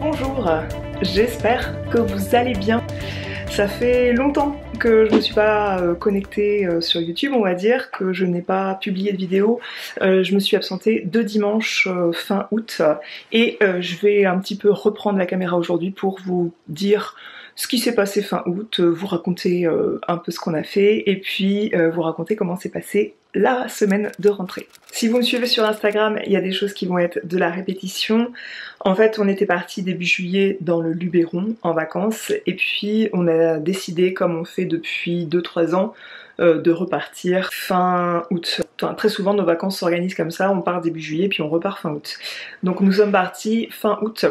Bonjour, j'espère que vous allez bien. Ça fait longtemps que je ne me suis pas connectée sur YouTube, on va dire, que je n'ai pas publié de vidéo. Je me suis absentée 2 dimanches fin août et je vais un petit peu reprendre la caméra aujourd'hui pour vous dire ce qui s'est passé fin août, vous raconter un peu ce qu'on a fait et puis vous raconter comment s'est passée la semaine de rentrée. Si vous me suivez sur Instagram, il y a des choses qui vont être de la répétition. En fait, on était parti début juillet dans le Luberon en vacances et puis on a décidé, comme on fait depuis 2-3 ans, de repartir fin août. Enfin, très souvent nos vacances s'organisent comme ça, on part début juillet puis on repart fin août. Donc nous sommes partis fin août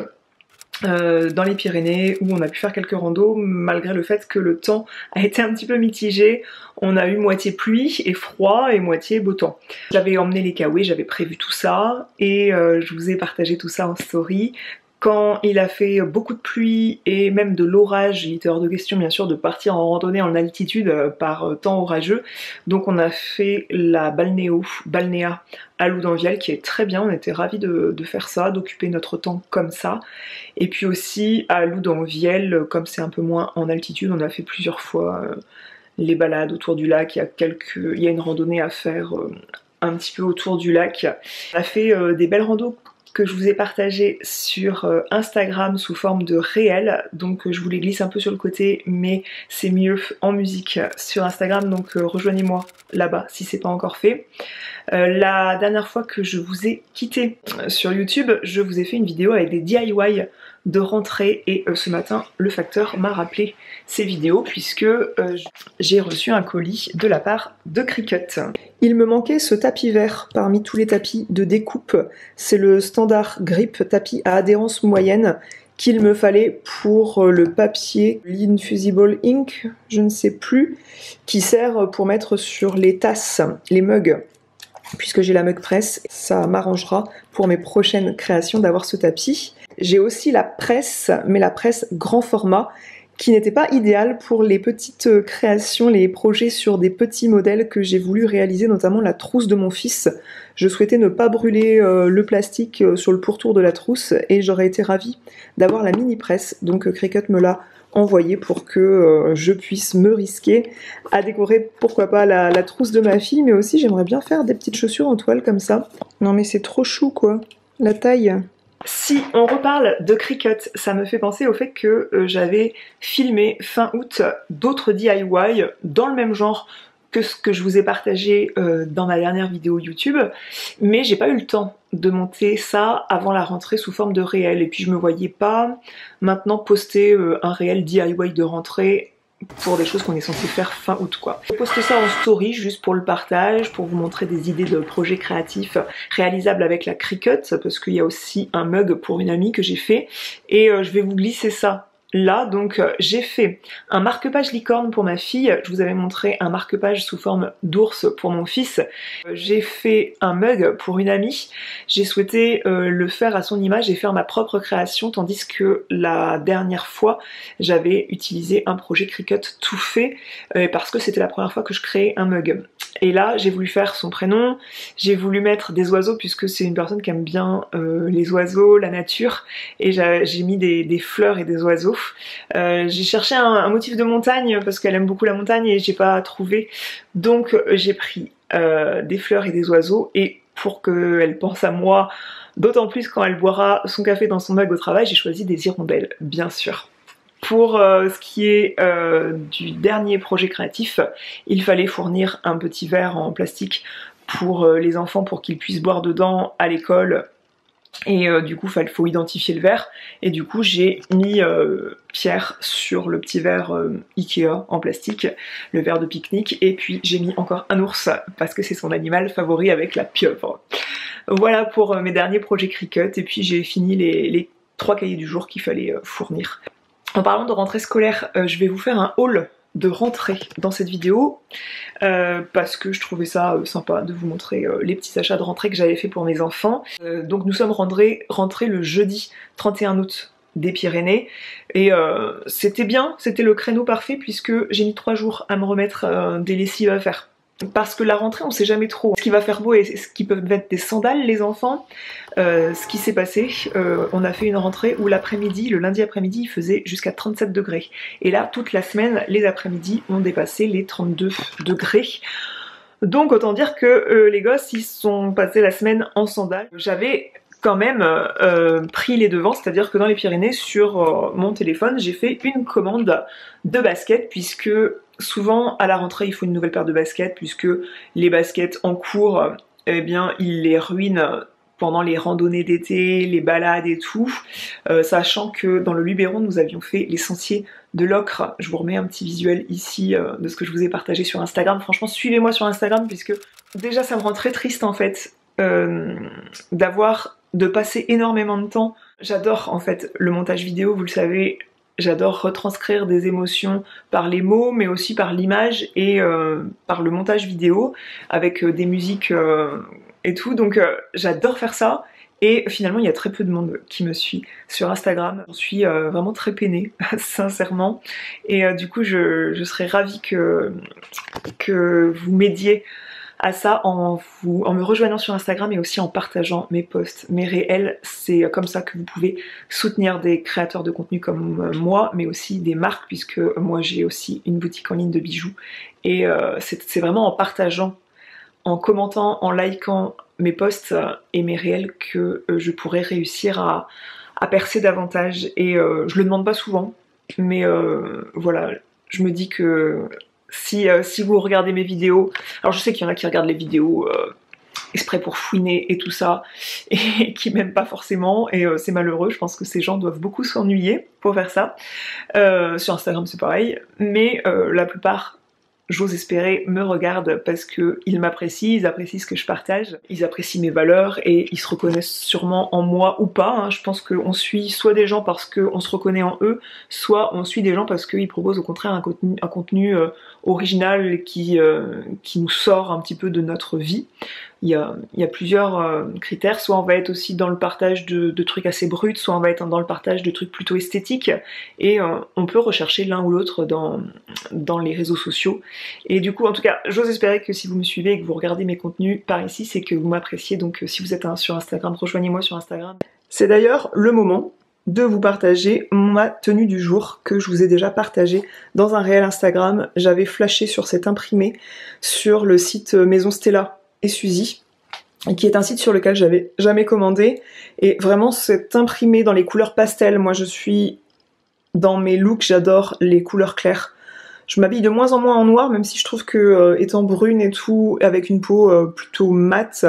dans les Pyrénées où on a pu faire quelques randos malgré le fait que le temps a été un petit peu mitigé. On a eu moitié pluie et froid et moitié beau temps. J'avais emmené les kawaii, j'avais prévu tout ça et je vous ai partagé tout ça en story. Quand il a fait beaucoup de pluie et même de l'orage, il était hors de question bien sûr de partir en randonnée en altitude par temps orageux. Donc on a fait la balnéa à Loudanviel qui est très bien, on était ravis de faire ça, d'occuper notre temps comme ça. Et puis aussi à Loudanviel, comme c'est un peu moins en altitude, on a fait plusieurs fois les balades autour du lac, il y a une randonnée à faire un petit peu autour du lac. On a fait des belles randos que je vous ai partagé sur Instagram sous forme de réel, donc je vous les glisse un peu sur le côté, mais c'est mieux en musique sur Instagram, donc rejoignez-moi là-bas si c'est pas encore fait. La dernière fois que je vous ai quitté sur YouTube, je vous ai fait une vidéo avec des DIY de rentrée et ce matin le facteur m'a rappelé ces vidéos puisque j'ai reçu un colis de la part de Cricut. Il me manquait ce tapis vert parmi tous les tapis de découpe, c'est le standard grip tapis à adhérence moyenne qu'il me fallait pour le papier l'Infusible Ink, je ne sais plus, qui sert pour mettre sur les tasses, les mugs. Puisque j'ai la mug press, ça m'arrangera pour mes prochaines créations d'avoir ce tapis. J'ai aussi la presse, mais la presse grand format, qui n'était pas idéale pour les petites créations, les projets sur des petits modèles que j'ai voulu réaliser, notamment la trousse de mon fils. Je souhaitais ne pas brûler le plastique sur le pourtour de la trousse et j'aurais été ravie d'avoir la mini presse, donc Cricut me l'a envoyé pour que je puisse me risquer à décorer pourquoi pas la trousse de ma fille, mais aussi j'aimerais bien faire des petites chaussures en toile comme ça. Non mais c'est trop chou quoi, la taille. Si on reparle de Cricut, ça me fait penser au fait que j'avais filmé fin août d'autres DIY dans le même genre que ce que je vous ai partagé dans ma dernière vidéo YouTube, mais j'ai pas eu le temps de monter ça avant la rentrée sous forme de réel, et puis je me voyais pas maintenant poster un réel DIY de rentrée pour des choses qu'on est censé faire fin août quoi. Je poste ça en story juste pour le partage, pour vous montrer des idées de projets créatifs réalisables avec la Cricut, parce qu'il y a aussi un mug pour une amie que j'ai fait, et je vais vous glisser ça là. Donc j'ai fait un marque-page licorne pour ma fille, je vous avais montré un marque-page sous forme d'ours pour mon fils, j'ai fait un mug pour une amie, j'ai souhaité le faire à son image et faire ma propre création, tandis que la dernière fois j'avais utilisé un projet Cricut tout fait parce que c'était la première fois que je créais un mug. Et là j'ai voulu faire son prénom, j'ai voulu mettre des oiseaux puisque c'est une personne qui aime bien les oiseaux, la nature, et j'ai mis des fleurs et des oiseaux. J'ai cherché un motif de montagne parce qu'elle aime beaucoup la montagne et j'ai pas trouvé, donc j'ai pris des fleurs et des oiseaux, et pour qu'elle pense à moi, d'autant plus quand elle boira son café dans son mug au travail, j'ai choisi des hirondelles, bien sûr. Pour ce qui est du dernier projet créatif, il fallait fournir un petit verre en plastique pour les enfants pour qu'ils puissent boire dedans à l'école. Et du coup il faut identifier le verre, et du coup j'ai mis Pierre sur le petit verre Ikea en plastique, le verre de pique-nique, et puis j'ai mis encore un ours parce que c'est son animal favori avec la pieuvre. Voilà pour mes derniers projets Cricut, et puis j'ai fini les 3 cahiers du jour qu'il fallait fournir. En parlant de rentrée scolaire, je vais vous faire un haul de rentrée dans cette vidéo parce que je trouvais ça sympa de vous montrer les petits achats de rentrée que j'avais fait pour mes enfants. Donc nous sommes rentrés le jeudi 31 août des Pyrénées, et c'était bien, c'était le créneau parfait puisque j'ai mis 3 jours à me remettre des lessives à faire. parce que la rentrée on sait jamais trop ce qui va faire beau et ce qui peuvent mettre des sandales les enfants. Ce qui s'est passé, on a fait une rentrée où l'après-midi, le lundi après-midi, il faisait jusqu'à 37 degrés. Et là, toute la semaine, les après-midi ont dépassé les 32 degrés. Donc autant dire que les gosses, ils sont passés la semaine en sandales. J'avais quand même pris les devants, c'est-à-dire que dans les Pyrénées, sur mon téléphone, j'ai fait une commande de baskets, puisque souvent à la rentrée, il faut une nouvelle paire de baskets, puisque les baskets en cours, eh bien, ils les ruinent pendant les randonnées d'été, les balades et tout, sachant que dans le Luberon, nous avions fait les sentiers de l'Ocre. Je vous remets un petit visuel ici de ce que je vous ai partagé sur Instagram. Franchement, suivez-moi sur Instagram, puisque déjà ça me rend très triste en fait de passer énormément de temps. J'adore en fait le montage vidéo, vous le savez, j'adore retranscrire des émotions par les mots, mais aussi par l'image et par le montage vidéo, avec des musiques et tout, donc j'adore faire ça. Et finalement, il y a très peu de monde qui me suit sur Instagram. J'en suis vraiment très peinée, sincèrement. Et du coup, je serais ravie que vous m'aidiez à ça en me rejoignant sur Instagram et aussi en partageant mes posts, mes réels. C'est comme ça que vous pouvez soutenir des créateurs de contenu comme moi, mais aussi des marques, puisque moi j'ai aussi une boutique en ligne de bijoux. Et c'est vraiment en partageant, en commentant, en likant mes posts et mes réels que je pourrais réussir à percer davantage. Et je le demande pas souvent, mais voilà, je me dis que si vous regardez mes vidéos, alors je sais qu'il y en a qui regardent les vidéos exprès pour fouiner et tout ça, et qui m'aiment pas forcément, et c'est malheureux, je pense que ces gens doivent beaucoup s'ennuyer pour faire ça. Sur Instagram c'est pareil, mais la plupart, j'ose espérer, me regardent parce qu'ils m'apprécient, ils apprécient ce que je partage, ils apprécient mes valeurs et ils se reconnaissent sûrement en moi ou pas. Hein. Je pense qu'on suit soit des gens parce qu'on se reconnaît en eux, soit on suit des gens parce qu'ils proposent au contraire un contenu original qui nous sort un petit peu de notre vie. Il y a plusieurs critères, soit on va être aussi dans le partage de trucs assez bruts, soit on va être dans le partage de trucs plutôt esthétiques, et on peut rechercher l'un ou l'autre dans les réseaux sociaux. Et du coup, en tout cas, j'ose espérer que si vous me suivez et que vous regardez mes contenus par ici, c'est que vous m'appréciez, donc si vous êtes sur Instagram, rejoignez-moi sur Instagram. C'est d'ailleurs le moment de vous partager ma tenue du jour que je vous ai déjà partagée dans un réel Instagram. J'avais flashé sur cet imprimé sur le site Maison Stella et Suzy, qui est un site sur lequel j'avais jamais commandé, et vraiment cet imprimé dans les couleurs pastel. Moi je suis dans mes looks, j'adore les couleurs claires. Je m'habille de moins en moins en noir, même si je trouve que étant brune et tout, avec une peau plutôt mate,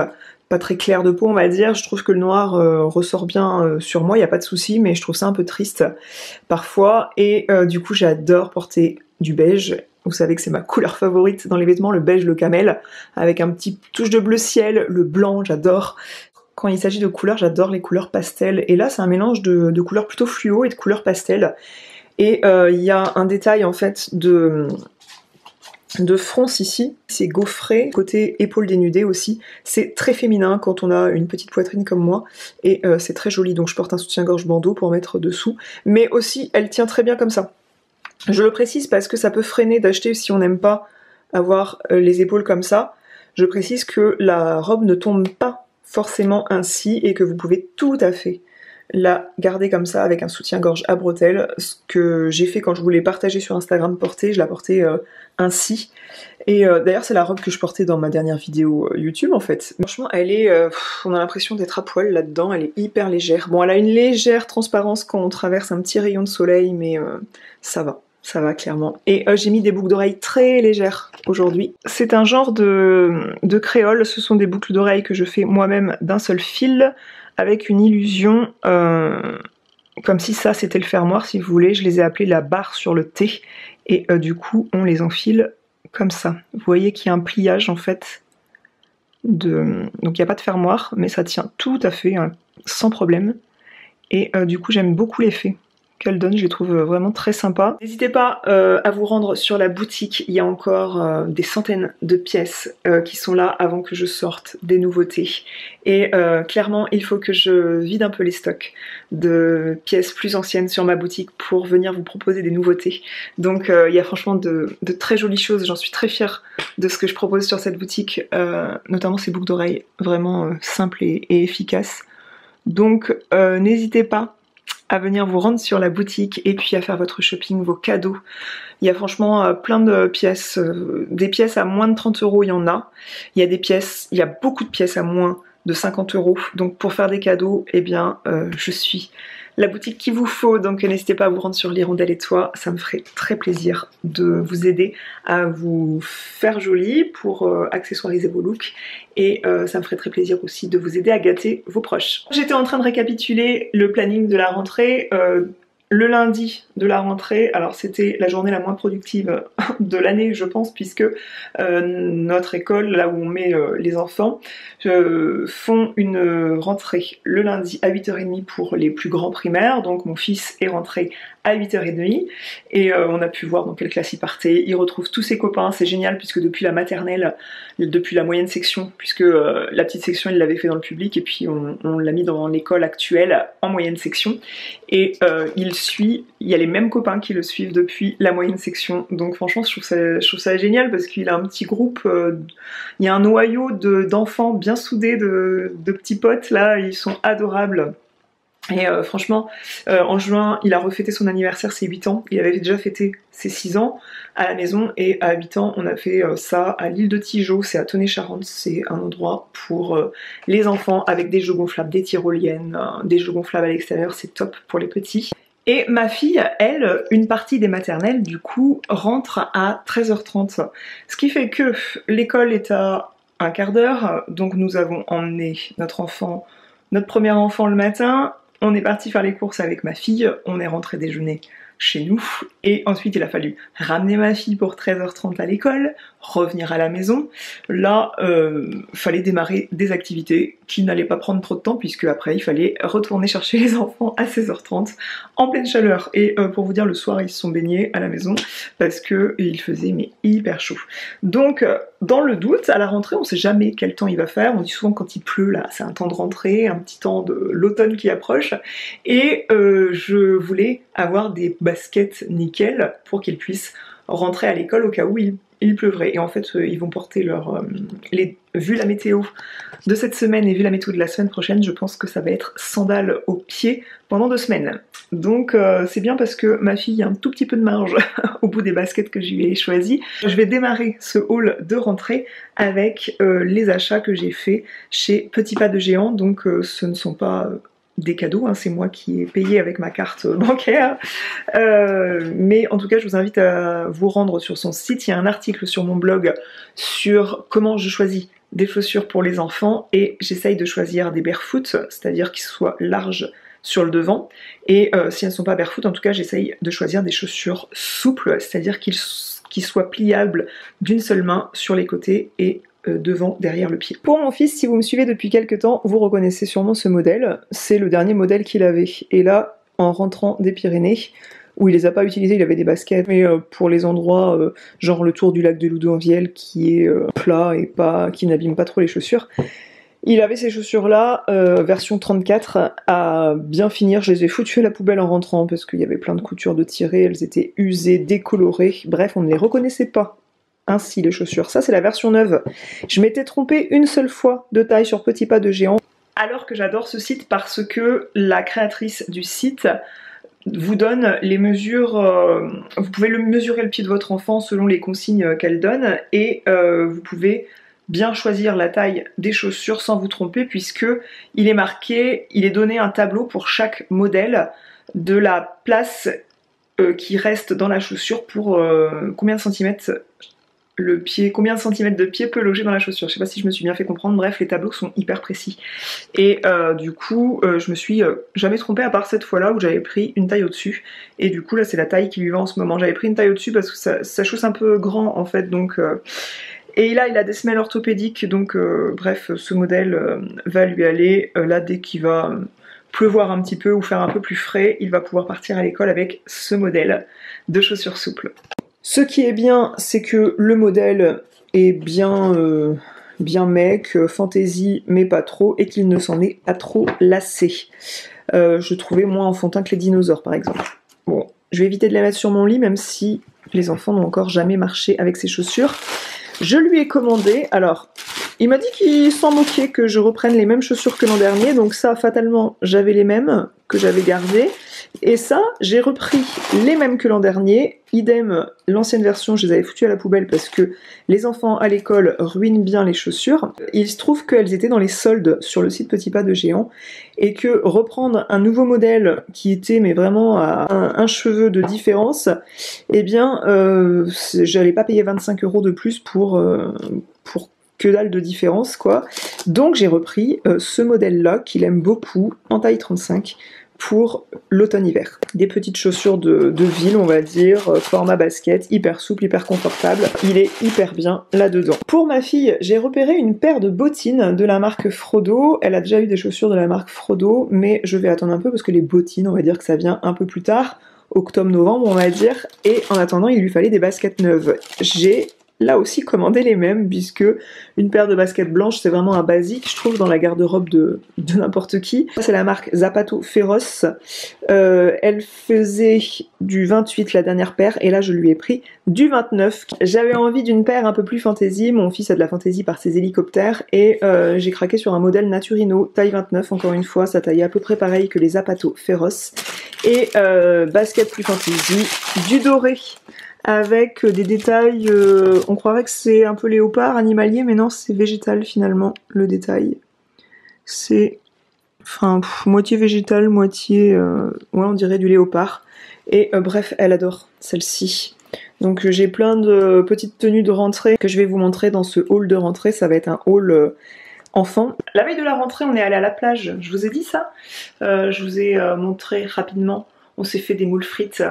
pas très claire de peau on va dire, je trouve que le noir ressort bien sur moi, il n'y a pas de souci, mais je trouve ça un peu triste parfois, et du coup j'adore porter du beige. Vous savez que c'est ma couleur favorite dans les vêtements, le beige, le camel, avec un petit touche de bleu ciel, le blanc, j'adore. Quand il s'agit de couleurs, j'adore les couleurs pastel, et là c'est un mélange de couleurs plutôt fluo et de couleurs pastel. Et il y a un détail en fait de fronce ici, c'est gaufré, côté épaule dénudée aussi. C'est très féminin quand on a une petite poitrine comme moi, et c'est très joli, donc je porte un soutien-gorge bandeau pour mettre dessous, mais aussi elle tient très bien comme ça. Je le précise parce que ça peut freiner d'acheter si on n'aime pas avoir les épaules comme ça. Je précise que la robe ne tombe pas forcément ainsi et que vous pouvez tout à fait la garder comme ça avec un soutien-gorge à bretelles. Ce que j'ai fait quand je voulais partager sur Instagram porter, je la portais ainsi. Et d'ailleurs c'est la robe que je portais dans ma dernière vidéo YouTube en fait. Franchement elle est, on a l'impression d'être à poil là-dedans, elle est hyper légère. Bon elle a une légère transparence quand on traverse un petit rayon de soleil, mais ça va clairement. Et j'ai mis des boucles d'oreilles très légères aujourd'hui. C'est un genre de créole, ce sont des boucles d'oreilles que je fais moi-même d'un seul fil, avec une illusion, comme si ça c'était le fermoir si vous voulez, je les ai appelés la barre sur le T, et du coup on les enfile comme ça. Vous voyez qu'il y a un pliage en fait, donc il n'y a pas de fermoir, mais ça tient tout à fait, hein, sans problème, et du coup j'aime beaucoup l'effet qu'elle donne, je les trouve vraiment très sympas. N'hésitez pas à vous rendre sur la boutique, il y a encore des centaines de pièces qui sont là avant que je sorte des nouveautés. Et clairement, il faut que je vide un peu les stocks de pièces plus anciennes sur ma boutique pour venir vous proposer des nouveautés. Donc il y a franchement de très jolies choses, j'en suis très fière de ce que je propose sur cette boutique, notamment ces boucles d'oreilles vraiment simples et efficaces. Donc n'hésitez pas à venir vous rendre sur la boutique et puis à faire votre shopping, vos cadeaux. Il y a franchement plein de pièces, des pièces à moins de 30 €, il y en a. Il y a beaucoup de pièces à moins de 50 €. Donc pour faire des cadeaux, eh bien je suis la boutique qu'il vous faut. Donc n'hésitez pas à vous rendre sur l'Hirondelle et Toi, ça me ferait très plaisir de vous aider à vous faire joli pour accessoiriser vos looks. Et ça me ferait très plaisir aussi de vous aider à gâter vos proches. J'étais en train de récapituler le planning de la rentrée. Le lundi de la rentrée, alors c'était la journée la moins productive de l'année je pense, puisque notre école, là où on met les enfants, font une rentrée le lundi à 8h30 pour les plus grands primaires. Donc mon fils est rentré à 8h30 et on a pu voir dans quelle classe il partait. Il retrouve tous ses copains, c'est génial puisque depuis la maternelle, depuis la moyenne section, puisque la petite section il l'avait fait dans le public et puis on l'a mis dans l'école actuelle en moyenne section, et il y a les mêmes copains qui le suivent depuis la moyenne section. Donc franchement je trouve ça génial parce qu'il a un petit groupe, il y a un noyau d'enfants bien soudés, de petits potes là, ils sont adorables. Et franchement, en juin, il a refêté son anniversaire, ses 8 ans. Il avait déjà fêté ses 6 ans à la maison, et à 8 ans, on a fait ça à l'île de Tigeot, c'est à Tonnet-Charente. C'est un endroit pour les enfants avec des jeux gonflables, des tyroliennes, des jeux gonflables à l'extérieur, c'est top pour les petits. Et ma fille, elle, une partie des maternelles, du coup, rentre à 13h30. Ce qui fait que l'école est à un quart d'heure, donc nous avons emmené notre premier enfant le matin. On est parti faire les courses avec ma fille, on est rentré déjeuner chez nous, et ensuite il a fallu ramener ma fille pour 13h30 à l'école, revenir à la maison. Là, fallait démarrer des activités qui n'allaient pas prendre trop de temps, puisque après il fallait retourner chercher les enfants à 16h30 en pleine chaleur. Et pour vous dire, le soir ils se sont baignés à la maison parce que il faisait mais hyper chaud. Donc dans le doute, à la rentrée on sait jamais quel temps il va faire. On dit souvent quand il pleut là, c'est un temps de rentrée, un petit temps de l'automne qui approche, et je voulais avoir des baskets nickel pour qu'ils puissent rentrer à l'école au cas où il pleuvrait. Et en fait ils vont porter leur vu la météo de cette semaine et vu la météo de la semaine prochaine, je pense que ça va être sandales aux pieds pendant 2 semaines. Donc c'est bien parce que ma fille a un tout petit peu de marge au bout des baskets que je lui ai choisies. Je vais démarrer ce haul de rentrée avec les achats que j'ai fait chez Petit Pas de Géant. Donc ce ne sont pas des cadeaux, hein, c'est moi qui ai payé avec ma carte bancaire, mais en tout cas je vous invite à vous rendre sur son site. Il y a un article sur mon blog sur comment je choisis des chaussures pour les enfants, et j'essaye de choisir des barefoot, c'est-à-dire qu'ils soient larges sur le devant, et si elles ne sont pas barefoot, en tout cas j'essaye de choisir des chaussures souples, c'est-à-dire qu'ils soient pliables d'une seule main sur les côtés et devant, derrière le pied. Pour mon fils, si vous me suivez depuis quelques temps, vous reconnaissez sûrement ce modèle. C'est le dernier modèle qu'il avait. Et là, en rentrant des Pyrénées, où il les a pas utilisés, il avait des baskets, mais pour les endroits, genre le tour du lac de Loudouinvielle, qui est plat et qui n'abîme pas trop les chaussures, il avait ces chaussures-là, version 34, à bien finir. Je les ai foutues à la poubelle en rentrant, parce qu'il y avait plein de coutures de tirées, elles étaient usées, décolorées, bref, on ne les reconnaissait pas. Ainsi les chaussures, ça c'est la version neuve. Je m'étais trompée une seule fois de taille sur Petit Pas de Géant, alors que j'adore ce site parce que la créatrice du site vous donne les mesures, vous pouvez mesurer le pied de votre enfant selon les consignes qu'elle donne, et vous pouvez bien choisir la taille des chaussures sans vous tromper, puisque il est marqué, il est donné un tableau pour chaque modèle de la place qui reste dans la chaussure pour combien de centimètres le pied, combien de centimètres de pied peut loger dans la chaussure. Je sais pas si je me suis bien fait comprendre, bref, les tableaux sont hyper précis. Et du coup, je me suis jamais trompée, à part cette fois-là où j'avais pris une taille au-dessus. Et du coup, là, c'est la taille qui lui va en ce moment. J'avais pris une taille au-dessus parce que ça chausse un peu grand, en fait, donc... Et là, il a des semelles orthopédiques, donc bref, ce modèle va lui aller là dès qu'il va pleuvoir un petit peu ou faire un peu plus frais, il va pouvoir partir à l'école avec ce modèle de chaussures souples. Ce qui est bien, c'est que le modèle est bien mec, fantaisie, mais pas trop, et qu'il ne s'en est pas trop lassé. Je trouvais moins enfantin que les dinosaures, par exemple. Bon, je vais éviter de les mettre sur mon lit, même si les enfants n'ont encore jamais marché avec ces chaussures. Je lui ai commandé, alors, il m'a dit qu'il s'en moquait que je reprenne les mêmes chaussures que l'an dernier, donc ça, fatalement, j'avais les mêmes que j'avais gardées. Et ça, j'ai repris les mêmes que l'an dernier, idem, l'ancienne version, je les avais foutues à la poubelle parce que les enfants à l'école ruinent bien les chaussures. Il se trouve qu'elles étaient dans les soldes sur le site Petit Pas de Géant, et que reprendre un nouveau modèle qui était mais vraiment à un cheveu de différence, eh bien, j'allais pas payer 25 € de plus pour que dalle de différence, quoi. Donc j'ai repris ce modèle-là, qu'il aime beaucoup, en taille 35, pour l'automne-hiver. Des petites chaussures de ville, on va dire, format basket, hyper souple, hyper confortable. Il est hyper bien là-dedans. Pour ma fille, j'ai repéré une paire de bottines de la marque Frodo. Elle a déjà eu des chaussures de la marque Frodo, mais je vais attendre un peu parce que les bottines, on va dire que ça vient un peu plus tard, octobre-novembre, on va dire. Et en attendant, il lui fallait des baskets neuves. J'ai là aussi commandé les mêmes, puisque une paire de baskets blanches c'est vraiment un basique, je trouve, dans la garde-robe de n'importe qui. C'est la marque Zapato Féroce. Elle faisait du 28 la dernière paire, et là je lui ai pris du 29. J'avais envie d'une paire un peu plus fantaisie, mon fils a de la fantaisie par ses hélicoptères, et j'ai craqué sur un modèle Naturino, taille 29, encore une fois, ça taille à peu près pareil que les Zapato Féroce. Et basket plus fantaisie, du doré, avec des détails, on croirait que c'est un peu léopard, animalier, mais non, c'est végétal finalement, le détail. C'est, enfin, moitié végétal, moitié, ouais, on dirait du léopard. Et bref, elle adore celle-ci. Donc j'ai plein de petites tenues de rentrée que je vais vous montrer dans ce haul de rentrée, ça va être un haul enfant. La veille de la rentrée, on est allé à la plage, je vous ai dit ça, je vous ai montré rapidement, on s'est fait des moules frites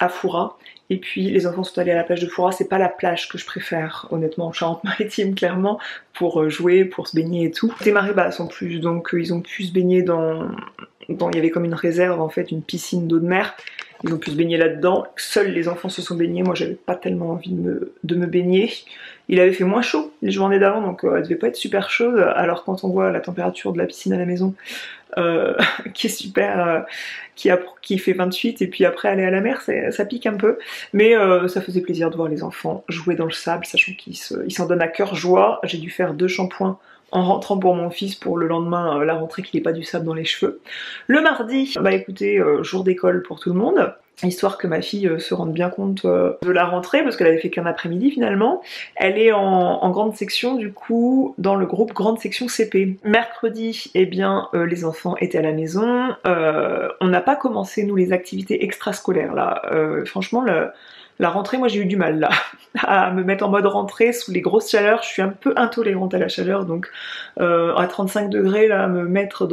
à Foura. Et puis les enfants sont allés à la plage de Foura, c'est pas la plage que je préfère, honnêtement, en Charente-Maritime, clairement, pour jouer, pour se baigner et tout. Des marées basses en plus, donc ils ont pu se baigner il y avait comme une réserve en fait, une piscine d'eau de mer. Ils ont pu se baigner là-dedans. Seuls les enfants se sont baignés, moi j'avais pas tellement envie de me baigner. Il avait fait moins chaud les journées d'avant, donc elle devait pas être super chaude, alors quand on voit la température de la piscine à la maison, qui est super, qui fait 28, et puis après aller à la mer, ça pique un peu, mais ça faisait plaisir de voir les enfants jouer dans le sable, sachant qu'ils s'en donnent à cœur joie. J'ai dû faire 2 shampoings en rentrant pour mon fils pour le lendemain, la rentrée, qu'il n'ait pas du sable dans les cheveux. Le mardi, bah écoutez, jour d'école pour tout le monde, histoire que ma fille se rende bien compte de la rentrée, parce qu'elle avait fait qu'un après-midi finalement. Elle est en grande section, du coup, dans le groupe grande section CP. Mercredi, eh bien, les enfants étaient à la maison. On n'a pas commencé, nous, les activités extrascolaires, là. Franchement, la rentrée, moi j'ai eu du mal là, à me mettre en mode rentrée sous les grosses chaleurs. Je suis un peu intolérante à la chaleur, donc à 35 degrés là, me mettre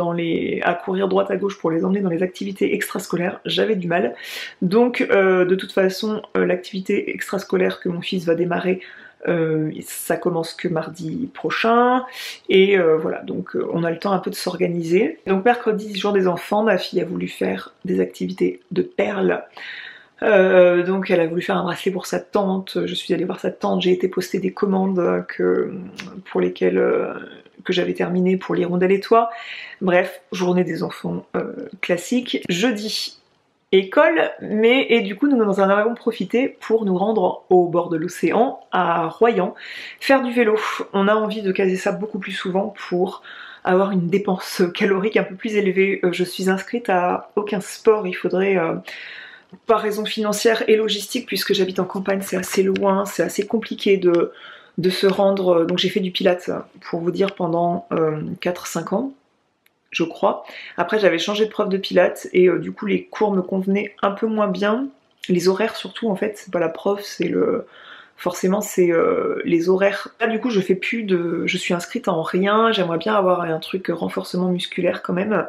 à courir droite à gauche pour les emmener dans les activités extrascolaires, j'avais du mal. Donc de toute façon, l'activité extrascolaire que mon fils va démarrer, ça commence que mardi prochain, et voilà, donc on a le temps un peu de s'organiser. Donc mercredi, jour des enfants, ma fille a voulu faire des activités de perles. Donc elle a voulu faire un bracelet pour sa tante, je suis allée voir sa tante, j'ai été poster des commandes pour lesquelles que j'avais terminé pour l'hirondelle et toi. Bref, journée des enfants classique. Jeudi, école, et du coup nous en avons profité pour nous rendre au bord de l'océan, à Royan, faire du vélo. On a envie de caser ça beaucoup plus souvent pour avoir une dépense calorique un peu plus élevée. Je suis inscrite à aucun sport, il faudrait... par raison financière et logistique, puisque j'habite en campagne, c'est assez loin, c'est assez compliqué de se rendre. Donc j'ai fait du pilates, pour vous dire, pendant 4-5 ans, je crois. Après j'avais changé de prof de pilates, et du coup les cours me convenaient un peu moins bien. Les horaires surtout, en fait, c'est pas la prof, c'est forcément c'est les horaires. Là du coup je fais plus je suis inscrite en rien, j'aimerais bien avoir un truc renforcement musculaire quand même.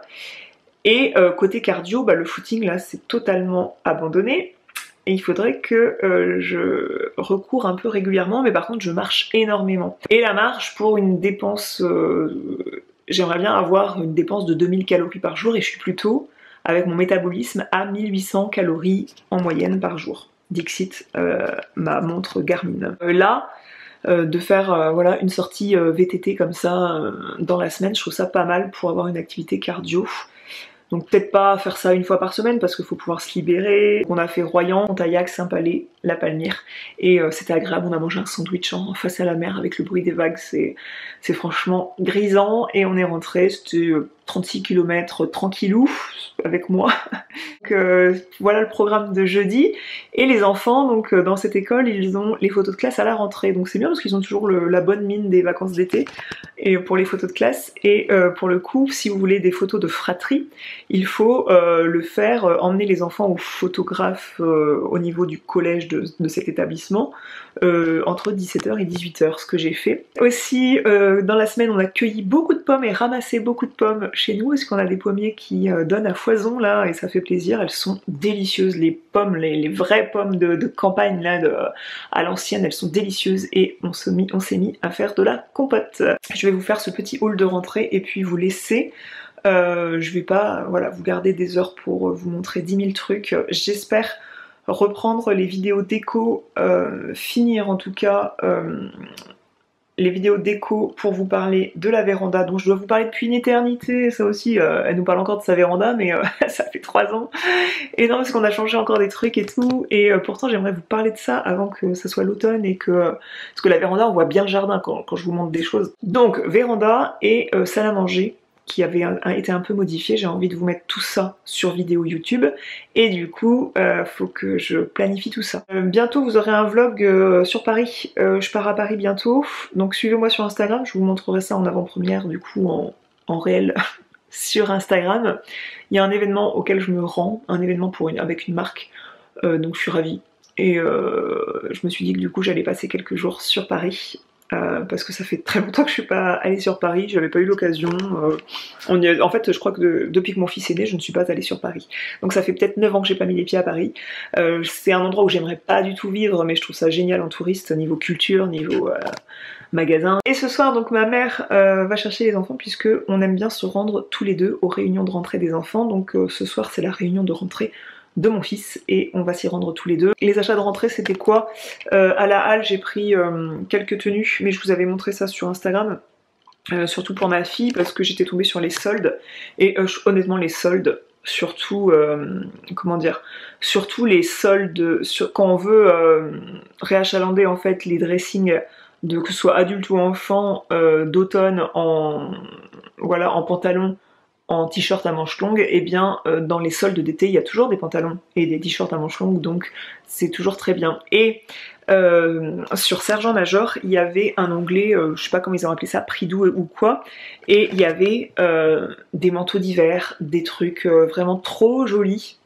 Et côté cardio, bah, le footing là c'est totalement abandonné, et il faudrait que je recours un peu régulièrement, mais par contre je marche énormément. Et la marche, pour une dépense j'aimerais bien avoir une dépense de 2000 calories par jour et je suis plutôt, avec mon métabolisme, à 1800 calories en moyenne par jour. Dixit, ma montre Garmin. Là, de faire voilà, une sortie VTT comme ça dans la semaine, je trouve ça pas mal pour avoir une activité cardio. Donc peut-être pas faire ça une fois par semaine parce qu'il faut pouvoir se libérer. On a fait Royan, Montaillac, Saint-Palais, La Palmyre et c'était agréable, on a mangé un sandwich en face à la mer avec le bruit des vagues, c'est franchement grisant et on est rentré, c'était 36 km tranquillou avec moi. Donc voilà le programme de jeudi et les enfants donc dans cette école ils ont les photos de classe à la rentrée donc c'est bien parce qu'ils ont toujours la bonne mine des vacances d'été et pour les photos de classe et pour le coup si vous voulez des photos de fratrie il faut le faire, emmener les enfants au photographe au niveau du collège de cet établissement entre 17h et 18h, ce que j'ai fait. Aussi dans la semaine on a cueilli beaucoup de pommes et ramassé beaucoup de pommes chez nous parce qu'on a des pommiers qui donnent à foison là et ça fait plaisir, elles sont délicieuses, les pommes, les vraies pommes de campagne là à l'ancienne, elles sont délicieuses et on s'est mis à faire de la compote. Je vais vous faire ce petit haul de rentrée et puis vous laisser. Je vais pas voilà, vous garder des heures pour vous montrer 10 000 trucs. J'espère reprendre les vidéos déco, finir en tout cas les vidéos déco pour vous parler de la véranda dont je dois vous parler depuis une éternité. Ça aussi, elle nous parle encore de sa véranda mais ça fait 3 ans. Et non parce qu'on a changé encore des trucs et tout et pourtant j'aimerais vous parler de ça avant que ça soit l'automne et parce que la véranda on voit bien le jardin quand je vous montre des choses. Donc véranda et salle à manger qui avait été un peu modifié, j'ai envie de vous mettre tout ça sur vidéo YouTube et du coup faut que je planifie tout ça. Bientôt vous aurez un vlog sur Paris, je pars à Paris bientôt, donc suivez-moi sur Instagram, je vous montrerai ça en avant-première du coup en réel sur Instagram. Il y a un événement auquel je me rends, un événement avec une marque, donc je suis ravie et je me suis dit que du coup j'allais passer quelques jours sur Paris. Parce que ça fait très longtemps que je suis pas allée sur Paris, j'avais pas eu l'occasion. En fait, je crois que depuis que mon fils est né, je ne suis pas allée sur Paris. Donc ça fait peut-être 9 ans que j'ai pas mis les pieds à Paris. C'est un endroit où j'aimerais pas du tout vivre, mais je trouve ça génial en touriste, niveau culture, niveau magasin. Et ce soir, donc ma mère va chercher les enfants puisque on aime bien se rendre tous les deux aux réunions de rentrée des enfants. Donc ce soir, c'est la réunion de rentrée de mon fils et on va s'y rendre tous les deux. Les achats de rentrée c'était quoi? À la halle j'ai pris quelques tenues mais je vous avais montré ça sur Instagram, surtout pour ma fille parce que j'étais tombée sur les soldes et honnêtement les soldes surtout comment dire, surtout les soldes quand on veut réachalander en fait les dressings de que ce soit adulte ou enfant d'automne en pantalon, en t-shirt à manches longues, et bien dans les soldes d'été il y a toujours des pantalons et des t-shirts à manches longues donc c'est toujours très bien. Et sur Sergent-Major il y avait un onglet, je sais pas comment ils ont appelé ça, prix doux ou quoi, et il y avait des manteaux d'hiver, des trucs vraiment trop jolis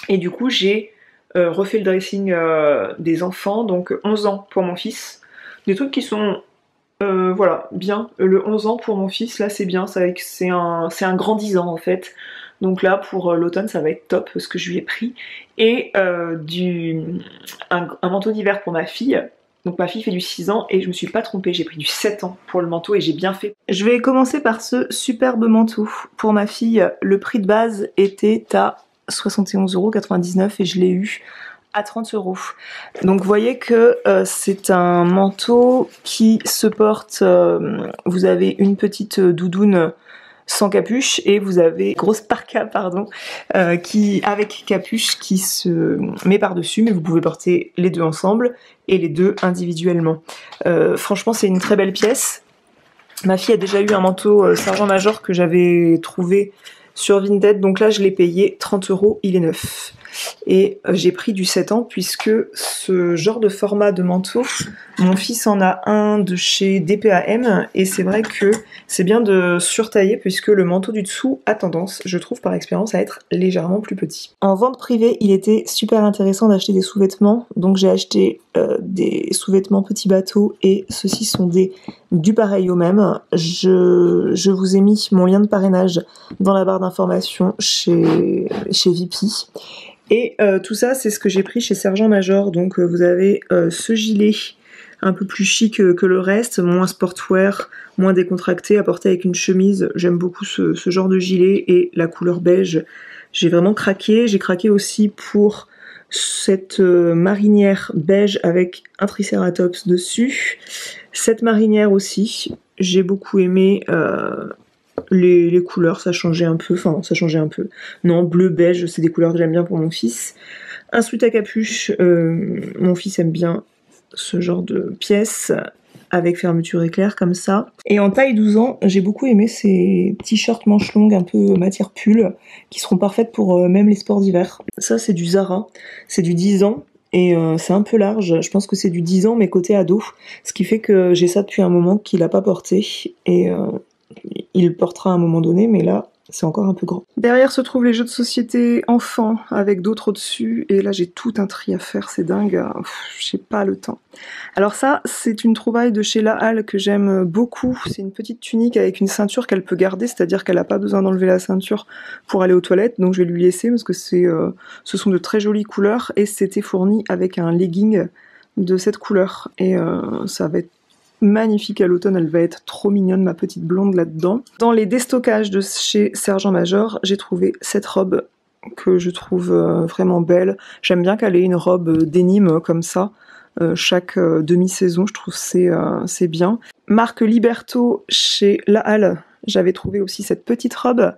et du coup j'ai refait le dressing des enfants, donc 11 ans pour mon fils, des trucs qui sont voilà, bien. Le 11 ans pour mon fils, là c'est bien, c'est un grand 10 ans en fait. Donc là pour l'automne ça va être top ce que je lui ai pris. Et un manteau d'hiver pour ma fille. Donc ma fille fait du 6 ans et je me suis pas trompée, j'ai pris du 7 ans pour le manteau et j'ai bien fait. Je vais commencer par ce superbe manteau. Pour ma fille, le prix de base était à 71,99 € et je l'ai eu à 30 €. Donc vous voyez que c'est un manteau qui se porte, vous avez une petite doudoune sans capuche et vous avez grosse parka pardon qui avec capuche qui se met par dessus, mais vous pouvez porter les deux ensemble et les deux individuellement. Franchement c'est une très belle pièce. Ma fille a déjà eu un manteau Sergent-Major que j'avais trouvé sur Vinted, donc là je l'ai payé 30 €, il est neuf. Et j'ai pris du 7 ans puisque ce genre de format de manteau, mon fils en a un de chez DPAM et c'est vrai que c'est bien de surtailler puisque le manteau du dessous a tendance, je trouve par expérience, à être légèrement plus petit. En vente privée, il était super intéressant d'acheter des sous-vêtements, donc j'ai acheté des sous-vêtements petits bateaux et ceux-ci sont du pareil au même. Je vous ai mis mon lien de parrainage dans la barre d'informations chez VP. Et tout ça c'est ce que j'ai pris chez Sergent-Major, donc vous avez ce gilet un peu plus chic que le reste, moins sportwear, moins décontracté à porter avec une chemise. J'aime beaucoup ce genre de gilet et la couleur beige. J'ai vraiment craqué. J'ai craqué aussi pour cette marinière beige avec un tricératops dessus. Cette marinière aussi, j'ai beaucoup aimé les couleurs, ça changeait un peu, enfin ça changeait un peu. Non, bleu, beige, c'est des couleurs que j'aime bien pour mon fils. Un sweat à capuche, mon fils aime bien ce genre de pièces avec fermeture éclair comme ça. Et en taille 12 ans, j'ai beaucoup aimé ces t-shirts manches longues un peu matière pull qui seront parfaites pour même les sports d'hiver. Ça c'est du Zara, c'est du 10 ans et c'est un peu large, je pense que c'est du 10 ans mais côté ado, ce qui fait que j'ai ça depuis un moment qu'il a pas porté et il le portera à un moment donné mais là c'est encore un peu grand. Derrière se trouvent les jeux de société enfants avec d'autres au-dessus et là j'ai tout un tri à faire, c'est dingue, j'ai pas le temps. Alors ça c'est une trouvaille de chez La Halle que j'aime beaucoup, c'est une petite tunique avec une ceinture qu'elle peut garder, c'est-à-dire qu'elle a pas besoin d'enlever la ceinture pour aller aux toilettes, donc je vais lui laisser parce que ce sont de très jolies couleurs et c'était fourni avec un legging de cette couleur et ça va être magnifique à l'automne, elle va être trop mignonne ma petite blonde là-dedans. Dans les déstockages de chez Sergent Major, j'ai trouvé cette robe que je trouve vraiment belle. J'aime bien qu'elle ait une robe dénime comme ça, chaque demi-saison, je trouve c'est bien. Marque Liberto chez La Halle, j'avais trouvé aussi cette petite robe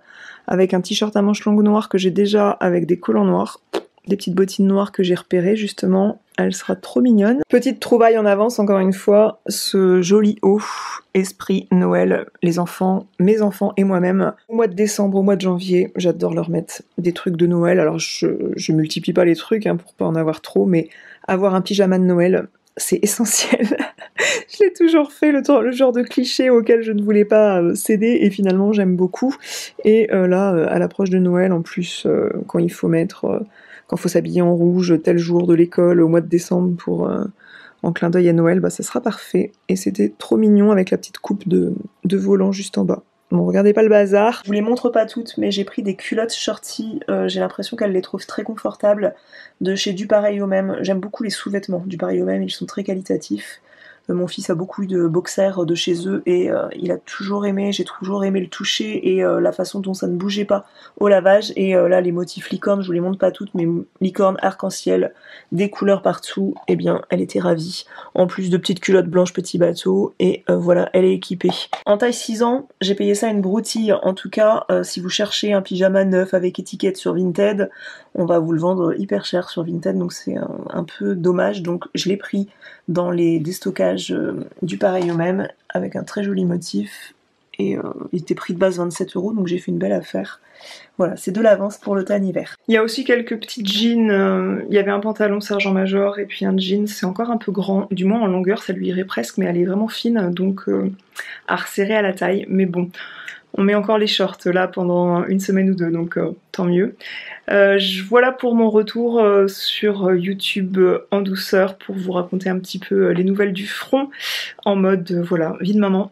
avec un t-shirt à manches longues noires que j'ai déjà avec des collants noirs. Des petites bottines noires que j'ai repérées justement, elle sera trop mignonne. Petite trouvaille en avance encore une fois, ce joli haut esprit Noël, les enfants, mes enfants et moi-même. Au mois de décembre, au mois de janvier, j'adore leur mettre des trucs de Noël, alors je multiplie pas les trucs pour pas en avoir trop, mais avoir un pyjama de Noël, c'est essentiel. Je l'ai toujours fait, le genre de cliché auquel je ne voulais pas céder et finalement j'aime beaucoup. Et là, à l'approche de Noël, en plus, quand il faut quand faut s'habiller en rouge tel jour de l'école au mois de décembre pour en clin d'œil à Noël, bah ça sera parfait. Et c'était trop mignon avec la petite coupe de volant juste en bas. Bon, regardez pas le bazar. Je vous les montre pas toutes, mais j'ai pris des culottes shorty. J'ai l'impression qu'elle les trouve très confortables de chez Du Pareil au Même. J'aime beaucoup les sous-vêtements Du Pareil au Même, ils sont très qualitatifs. Mon fils a beaucoup de boxers de chez eux et il a toujours aimé, j'ai toujours aimé le toucher et la façon dont ça ne bougeait pas au lavage. Et là les motifs licorne, je vous les montre pas toutes, mais licorne, arc-en-ciel, des couleurs partout, eh bien elle était ravie. En plus de petites culottes blanches petit bateau et voilà, elle est équipée. En taille 6 ans, j'ai payé ça une broutille. En tout cas, si vous cherchez un pyjama neuf avec étiquette sur Vinted, on va vous le vendre hyper cher sur Vinted, donc c'est un peu dommage. Donc je l'ai pris dans les déstockages Du Pareil au Même avec un très joli motif et il était prix de base 27 €, donc j'ai fait une belle affaire. Voilà, c'est de l'avance pour l'automne-hiver. Il y a aussi quelques petites jeans, il y avait un pantalon Sergent Major et puis un jean, c'est encore un peu grand, du moins en longueur ça lui irait presque, mais elle est vraiment fine, donc à resserrer à la taille, mais bon. On met encore les shorts là pendant une semaine ou deux, donc tant mieux. Voilà pour mon retour sur YouTube en douceur pour vous raconter un petit peu les nouvelles du front en mode voilà, vie de maman.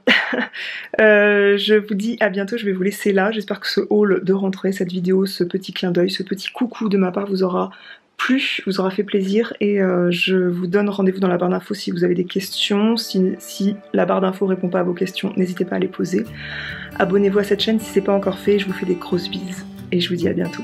Je vous dis à bientôt, je vais vous laisser là. J'espère que ce haul de rentrée, cette vidéo, ce petit clin d'œil, ce petit coucou de ma part vous aura plu, vous aura fait plaisir et je vous donne rendez-vous dans la barre d'infos si vous avez des questions. Si la barre d'infos répond pas à vos questions, n'hésitez pas à les poser. Abonnez-vous à cette chaîne si c'est pas encore fait, je vous fais des grosses bises et je vous dis à bientôt.